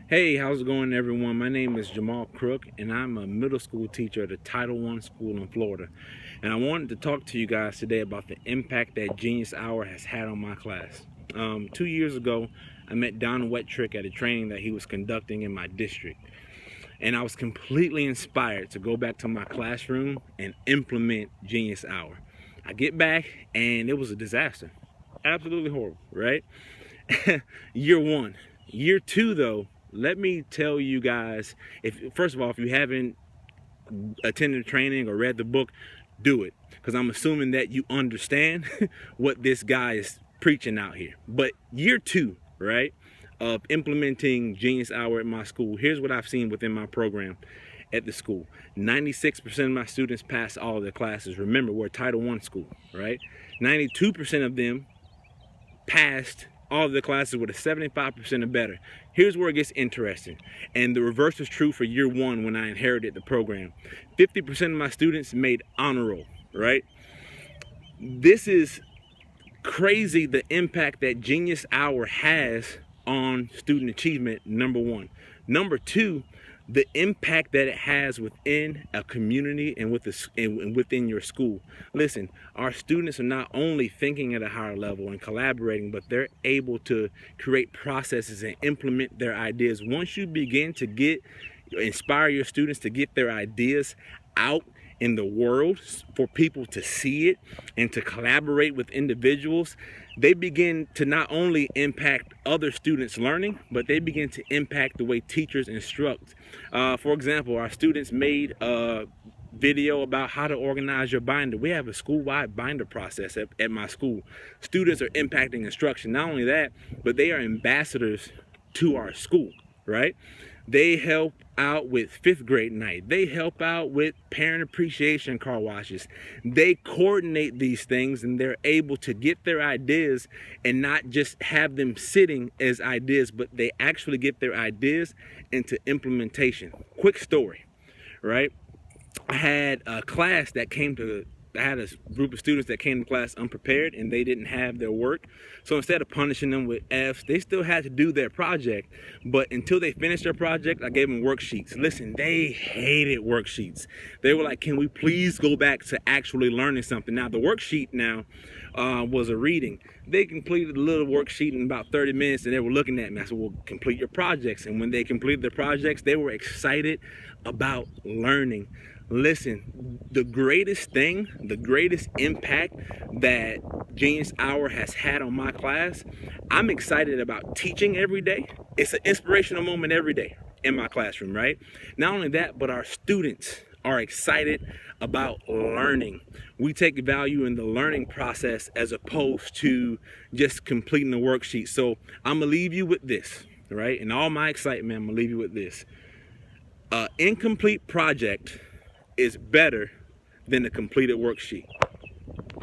Hey, how's it going, everyone? My name is Jamal Crook, and I'm a middle school teacher at a Title I school in Florida. And I wanted to talk to you guys today about the impact that Genius Hour has had on my class. 2 years ago, I met Don Wettrick at a training that he was conducting in my district. And I was completely inspired to go back to my classroom and implement Genius Hour. I get back, and it was a disaster. Absolutely horrible, right? Year one. Year two, though, let me tell you guys, if first of all, if you haven't attended training or read the book, do it, because I'm assuming that you understand what this guy is preaching out here. But year two, right, of implementing Genius Hour at my school, here's what I've seen within my program at the school. 96% of my students pass all of their classes. Remember, we're a Title I school, right? 92% of them passed all of the classes with a 75% or better. Here's where it gets interesting. And the reverse was true for year one when I inherited the program. 50% of my students made honor roll, right? This is crazy, the impact that Genius Hour has on student achievement, number one. Number two, the impact that it has within a community and within your school. Listen, our students are not only thinking at a higher level and collaborating, but they're able to create processes and implement their ideas. Once you begin to inspire your students to get their ideas out in the world for people to see it and to collaborate with individuals, they begin to not only impact other students' learning, but they begin to impact the way teachers instruct. For example, our students made a video about how to organize your binder. We have a school-wide binder process at my school. Students are impacting instruction. Not only that, but they are ambassadors to our school, right? They help out with fifth grade night. They help out with parent appreciation car washes. They coordinate these things, and they're able to get their ideas and not just have them sitting as ideas, but they actually get their ideas into implementation. Quick story, right? I had a group of students that came to class unprepared, and they didn't have their work. So instead of punishing them with F's, they still had to do their project. But until they finished their project, I gave them worksheets. Listen, they hated worksheets. They were like, can we please go back to actually learning something? Now, the worksheet was a reading. They completed a little worksheet in about 30 minutes, and they were looking at me. I said, well, complete your projects. And when they completed their projects, they were excited about learning. Listen, the greatest impact that Genius Hour has had on my class, I'm excited about teaching every day. It's an inspirational moment every day in my classroom, right? Not only that, but our students are excited about learning. We take value in the learning process as opposed to just completing the worksheet. So I'm gonna leave you with this, right? In all my excitement, I'm gonna leave you with this. Incomplete project is better than a completed worksheet.